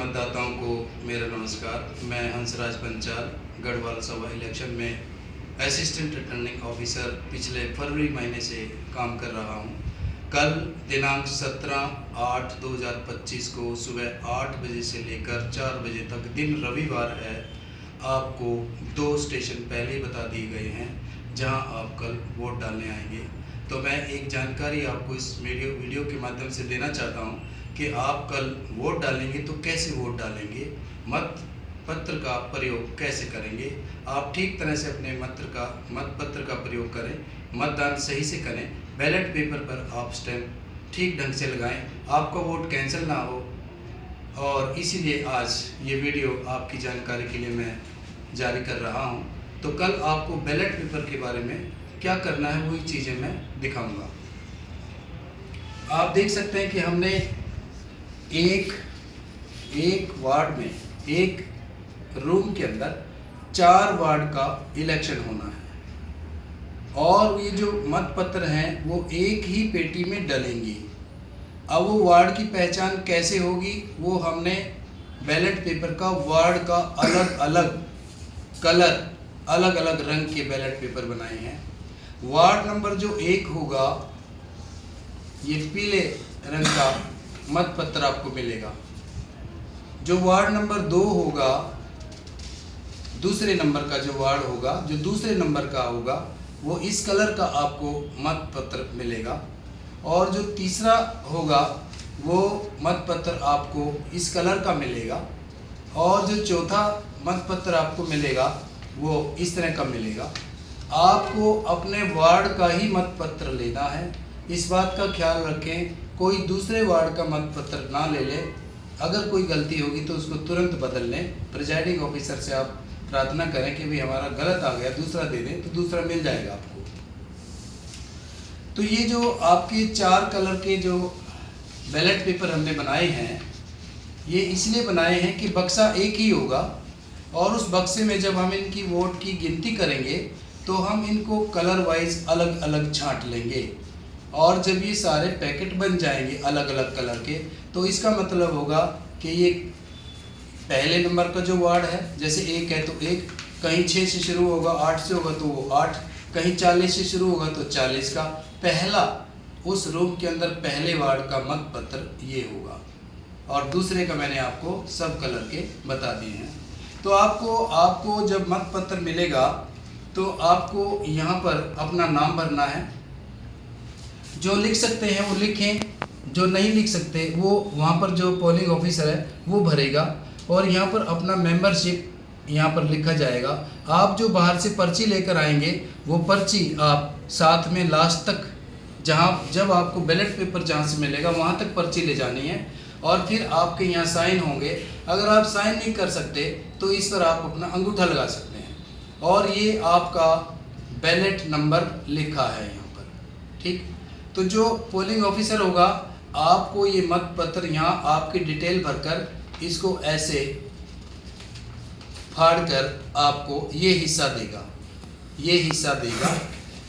मतदाताओं को मेरा नमस्कार। मैं हंसराज पंचाल गढ़वाल सभा इलेक्शन में असिस्टेंट रिटर्निंग ऑफिसर पिछले फरवरी महीने से काम कर रहा हूं। कल दिनांक 17/8/2025 को सुबह 8 बजे से लेकर 4 बजे तक, दिन रविवार है, आपको 2 स्टेशन पहले ही बता दिए गए हैं जहां आप कल वोट डालने आएंगे। तो मैं एक जानकारी आपको इस वीडियो के माध्यम से देना चाहता हूं कि आप कल वोट डालेंगे तो कैसे वोट डालेंगे, मत पत्र का प्रयोग कैसे करेंगे। आप ठीक तरह से अपने मत पत्र का प्रयोग करें, मतदान सही से करें, बैलेट पेपर पर आप स्टैंप ठीक ढंग से लगाएं, आपका वोट कैंसिल ना हो। और इसीलिए आज ये वीडियो आपकी जानकारी के लिए मैं जारी कर रहा हूँ। तो कल आपको बैलेट पेपर के बारे में क्या करना है वही चीज़ें मैं दिखाऊंगा। आप देख सकते हैं कि हमने एक वार्ड में, एक रूम के अंदर 4 वार्ड का इलेक्शन होना है और ये जो मत पत्र हैं वो एक ही पेटी में डलेंगी। अब वो वार्ड की पहचान कैसे होगी, वो हमने बैलेट पेपर का वार्ड का अलग अलग कलर, अलग अलग रंग के बैलेट पेपर बनाए हैं। वार्ड नंबर जो 1 होगा, ये पीले रंग का मत पत्र आपको मिलेगा। जो वार्ड नंबर 2 होगा, दूसरे नंबर का जो वार्ड होगा, जो दूसरे नंबर का होगा, वो इस कलर का आपको मत पत्र मिलेगा। और जो तीसरा होगा वो मत पत्र आपको इस कलर का मिलेगा। और जो चौथा मत पत्र आपको मिलेगा वो इस तरह का मिलेगा। आपको अपने वार्ड का ही मत पत्र लेना है। इस बात का ख्याल रखें कोई दूसरे वार्ड का मत पत्र ना ले ले। अगर कोई गलती होगी तो उसको तुरंत बदल लें। प्रिजाइडिंग ऑफिसर से आप प्रार्थना करें कि भाई हमारा गलत आ गया, दूसरा दे दें, तो दूसरा मिल जाएगा आपको। तो ये जो आपके 4 कलर के जो बैलेट पेपर हमने बनाए हैं, ये इसलिए बनाए हैं कि बक्सा एक ही होगा और उस बक्से में जब हम इनकी वोट की गिनती करेंगे तो हम इनको कलर वाइज अलग अलग छांट लेंगे। और जब ये सारे पैकेट बन जाएंगे अलग अलग कलर के, तो इसका मतलब होगा कि ये पहले नंबर का जो वार्ड है, जैसे 1 है तो 1, कहीं 6 से शुरू होगा, 8 से होगा तो वो 8, कहीं 40 से शुरू होगा तो 40 का पहला, उस रूम के अंदर पहले वार्ड का मत पत्र ये होगा। और दूसरे का मैंने आपको सब कलर के बता दिए हैं। तो आपको जब मत पत्र मिलेगा तो आपको यहाँ पर अपना नाम भरना है। जो लिख सकते हैं वो लिखें, जो नहीं लिख सकते वो वहाँ पर जो पोलिंग ऑफिसर है वो भरेगा। और यहाँ पर अपना मेंबरशिप यहाँ पर लिखा जाएगा। आप जो बाहर से पर्ची लेकर आएंगे वो पर्ची आप साथ में लास्ट तक, जब आपको बैलेट पेपर जहाँ से मिलेगा वहाँ तक पर्ची ले जानी है। और फिर आपके यहाँ साइन होंगे। अगर आप साइन नहीं कर सकते तो इस पर आप अपना अंगूठा लगा सकते हैं। और ये आपका बैलेट नंबर लिखा है यहाँ पर, ठीक। तो जो पोलिंग ऑफिसर होगा आपको ये मत पत्र यहाँ आपकी डिटेल भरकर इसको ऐसे फाड़कर आपको ये हिस्सा देगा, ये हिस्सा देगा।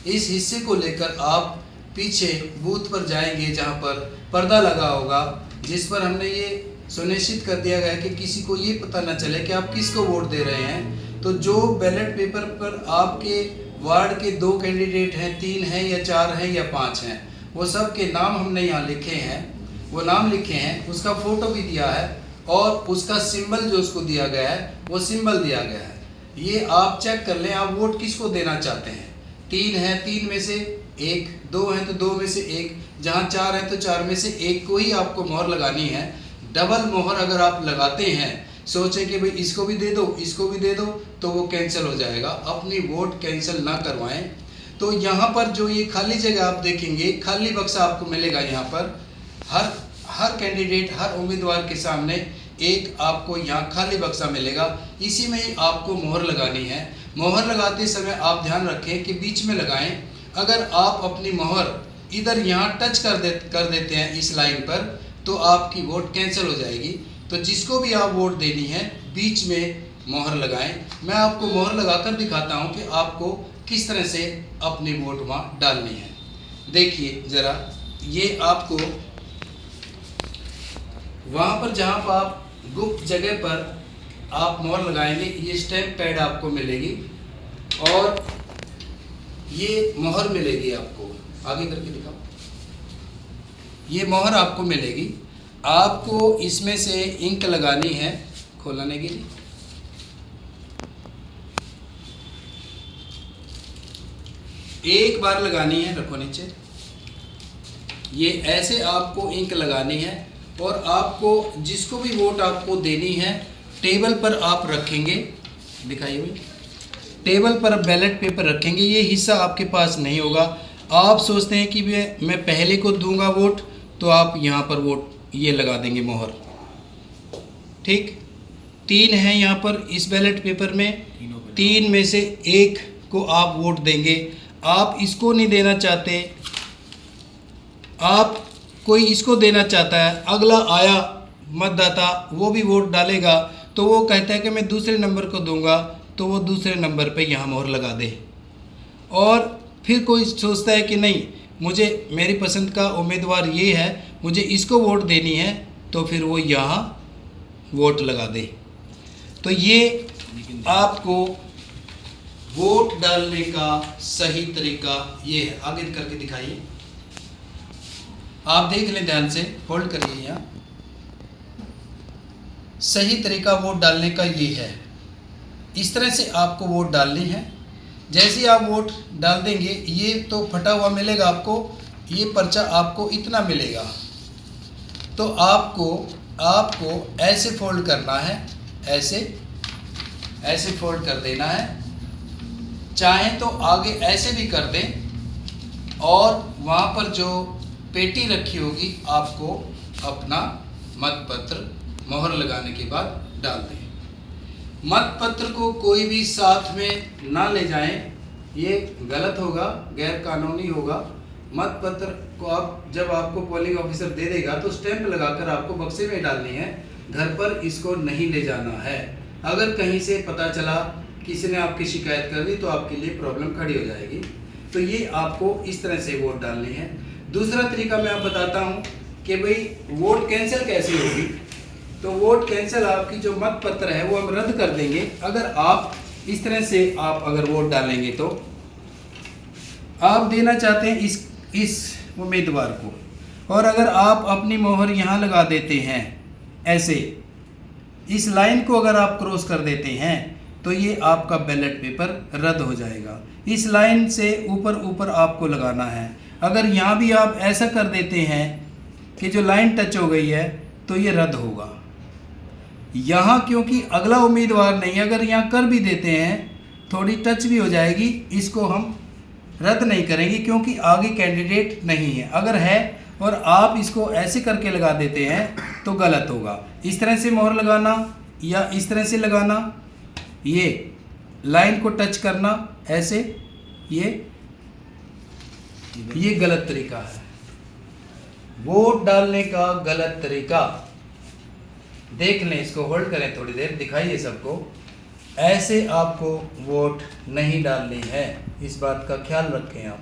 इस हिस्से को लेकर आप पीछे बूथ पर जाएंगे जहाँ पर पर्दा लगा होगा, जिस पर हमने ये सुनिश्चित कर दिया गया कि किसी को ये पता न चले कि आप किसको वोट दे रहे हैं। तो जो बैलेट पेपर पर आपके वार्ड के 2 कैंडिडेट हैं, 3 हैं या 4 हैं या 5 हैं, वो सब के नाम हमने यहाँ लिखे हैं। वो नाम लिखे हैं, उसका फ़ोटो भी दिया है और उसका सिंबल जो उसको दिया गया है वो सिंबल दिया गया है। ये आप चेक कर लें, आप वोट किसको देना चाहते हैं। 3 हैं, 3 में से 1, 2 हैं तो 2 में से 1, जहाँ 4 हैं तो 4 में से 1 को ही आपको मोहर लगानी है। डबल मोहर अगर आप लगाते हैं, सोचें कि भाई इसको भी दे दो, इसको भी दे दो, तो वो कैंसिल हो जाएगा। अपनी वोट कैंसिल ना करवाएं। तो यहाँ पर जो ये खाली जगह आप देखेंगे, खाली बक्सा आपको मिलेगा। यहाँ पर हर कैंडिडेट, हर उम्मीदवार के सामने एक आपको यहाँ खाली बक्सा मिलेगा। इसी में ही आपको मोहर लगानी है। मोहर लगाते समय आप ध्यान रखें कि बीच में लगाएं। अगर आप अपनी मोहर इधर यहाँ टच कर देते हैं इस लाइन पर, तो आपकी वोट कैंसिल हो जाएगी। तो जिसको भी आप वोट देनी है बीच में मोहर लगाएं। मैं आपको मोहर लगाकर दिखाता हूं कि आपको किस तरह से अपनी वोट वहाँ डालनी है। देखिए ज़रा, ये आपको वहाँ पर जहाँ पर आप गुप्त जगह पर आप मोहर लगाएंगे, ये स्टैम्प पैड आपको मिलेगी और ये मोहर मिलेगी आपको। आगे करके दिखाओ। ये मोहर आपको मिलेगी। आपको इसमें से इंक लगानी है खोलने के लिए। एक बार लगानी है, रखो नीचे। ये ऐसे आपको इंक लगानी है और आपको जिसको भी वोट आपको देनी है टेबल पर आप रखेंगे। दिखाइए भाई, टेबल पर बैलेट पेपर रखेंगे। ये हिस्सा आपके पास नहीं होगा। आप सोचते हैं कि मैं पहले को दूंगा वोट, तो आप यहाँ पर वोट ये लगा देंगे मोहर। ठीक, 3 हैं यहाँ पर इस बैलेट पेपर में, 3 में से 1 को आप वोट देंगे। आप इसको नहीं देना चाहते, आप कोई इसको देना चाहता है, अगला आया मतदाता वो भी वोट डालेगा, तो वो कहता है कि मैं दूसरे नंबर को दूंगा, तो वो दूसरे नंबर पे यहाँ मोहर लगा दे। और फिर कोई सोचता है कि नहीं, मुझे मेरी पसंद का उम्मीदवार ये है, मुझे इसको वोट देनी है, तो फिर वो यहाँ वोट लगा दे। तो ये आपको वोट डालने का सही तरीका ये है। आगे करके दिखाइए, आप देख लें ध्यान से, होल्ड करिए। यहाँ सही तरीका वोट डालने का ये है। इस तरह से आपको वोट डालनी है। जैसे ही आप वोट डाल देंगे, ये तो फटा हुआ मिलेगा आपको, ये पर्चा आपको इतना मिलेगा। तो आपको ऐसे फोल्ड करना है, ऐसे फोल्ड कर देना है। चाहें तो आगे ऐसे भी कर दें और वहाँ पर जो पेटी रखी होगी आपको अपना मतपत्र मोहर लगाने के बाद डाल दें। मतपत्र को कोई भी साथ में ना ले जाएं, ये गलत होगा, गैर कानूनी होगा। मतपत्र को आप जब आपको पोलिंग ऑफिसर दे देगा तो स्टैंप लगाकर आपको बक्से में डालनी है, घर पर इसको नहीं ले जाना है। अगर कहीं से पता चला किसी ने आपकी शिकायत कर दी तो आपके लिए प्रॉब्लम खड़ी हो जाएगी। तो ये आपको इस तरह से वोट डालनी है। दूसरा तरीका मैं आप बताता हूँ कि भाई वोट कैंसिल कैसे होगी। तो वोट कैंसिल, आपकी जो मतपत्र है वो हम रद्द कर देंगे। अगर आप इस तरह से आप अगर वोट डालेंगे तो आप देना चाहते हैं इस उम्मीदवार को, और अगर आप अपनी मोहर यहाँ लगा देते हैं ऐसे, इस लाइन को अगर आप क्रॉस कर देते हैं तो ये आपका बैलेट पेपर रद्द हो जाएगा। इस लाइन से ऊपर आपको लगाना है। अगर यहाँ भी आप ऐसा कर देते हैं कि जो लाइन टच हो गई है तो ये रद्द होगा। यहाँ क्योंकि अगला उम्मीदवार नहीं, अगर यहाँ कर भी देते हैं थोड़ी टच भी हो जाएगी, इसको हम रद्द नहीं करेंगे क्योंकि आगे कैंडिडेट नहीं है। अगर है और आप इसको ऐसे करके लगा देते हैं तो गलत होगा। इस तरह से मोहर लगाना या इस तरह से लगाना, ये लाइन को टच करना ऐसे, ये गलत तरीका है वोट डालने का, गलत तरीका। देख लें, इसको होल्ड करें थोड़ी देर, दिखाइए सबको। ऐसे आपको वोट नहीं डालनी है, इस बात का ख्याल रखें आप।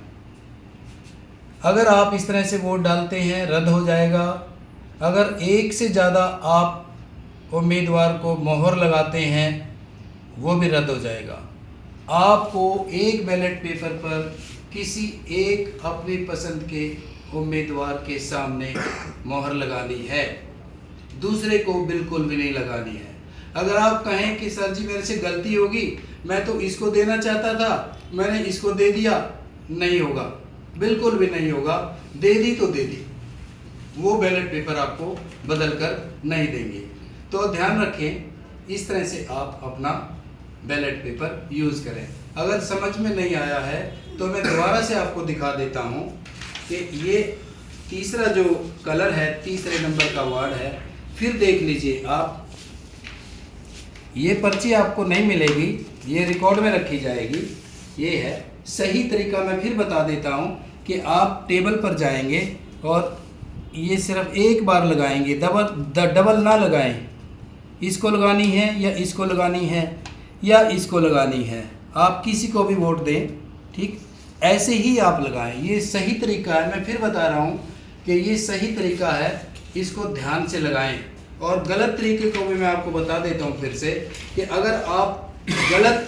अगर आप इस तरह से वोट डालते हैं रद्द हो जाएगा। अगर एक से ज़्यादा आप उम्मीदवार को मोहर लगाते हैं वो भी रद्द हो जाएगा। आपको एक बैलेट पेपर पर किसी एक अपनी पसंद के उम्मीदवार के सामने मोहर लगानी है, दूसरे को बिल्कुल भी नहीं लगानी है। अगर आप कहें कि सर जी मेरे से गलती होगी, मैं तो इसको देना चाहता था, मैंने इसको दे दिया, नहीं होगा, बिल्कुल भी नहीं होगा। दे दी तो दे दी, वो बैलेट पेपर आपको बदल कर नहीं देंगे। तो ध्यान रखें, इस तरह से आप अपना बैलेट पेपर यूज़ करें। अगर समझ में नहीं आया है तो मैं दोबारा से आपको दिखा देता हूँ कि ये तीसरा जो कलर है, तीसरे नंबर का वार्ड है। फिर देख लीजिए आप, ये पर्ची आपको नहीं मिलेगी, ये रिकॉर्ड में रखी जाएगी। ये है सही तरीका। मैं फिर बता देता हूँ कि आप टेबल पर जाएंगे और ये सिर्फ एक बार लगाएंगे, डबल ना लगाएं। इसको लगानी है या इसको लगानी है या इसको लगानी है, आप किसी को भी वोट दें, ठीक ऐसे ही आप लगाएं। ये सही तरीका है। मैं फिर बता रहा हूँ कि ये सही तरीका है, इसको ध्यान से लगाएं और गलत तरीके को भी मैं आपको बता देता हूँ फिर से कि अगर आप गलत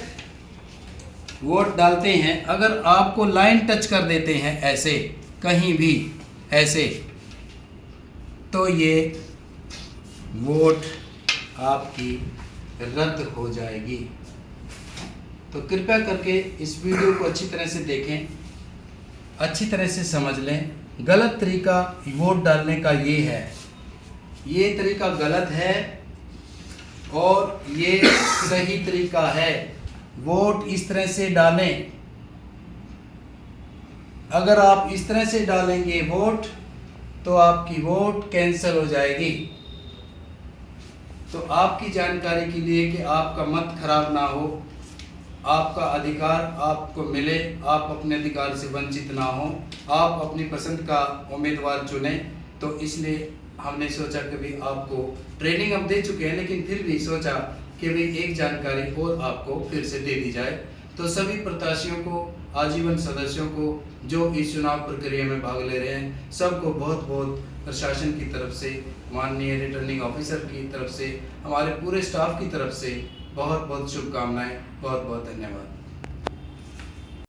वोट डालते हैं, अगर आपको लाइन टच कर देते हैं ऐसे कहीं भी ऐसे, तो ये वोट आपकी रद्द हो जाएगी। तो कृपया करके इस वीडियो को अच्छी तरह से देखें, अच्छी तरह से समझ लें। गलत तरीका वोट डालने का ये है, ये तरीका गलत है और ये सही तरीका है। वोट इस तरह से डालें, अगर आप इस तरह से डालेंगे वोट तो आपकी वोट कैंसिल हो जाएगी। तो आपकी जानकारी के लिए कि आपका मत खराब ना हो, आपका अधिकार आपको मिले, आप अपने अधिकार से वंचित ना हो, आप अपनी पसंद का उम्मीदवार चुनें। तो इसलिए हमने सोचा कि भी आपको ट्रेनिंग हम दे चुके हैं, लेकिन फिर भी सोचा कि भी एक जानकारी और आपको फिर से दे दी जाए। तो सभी प्रत्याशियों को, आजीवन सदस्यों को जो इस चुनाव प्रक्रिया में भाग ले रहे हैं, सबको बहुत बहुत प्रशासन की तरफ से, माननीय रिटर्निंग ऑफिसर की तरफ से, हमारे पूरे स्टाफ की तरफ से बहुत बहुत शुभकामनाएं। बहुत बहुत धन्यवाद।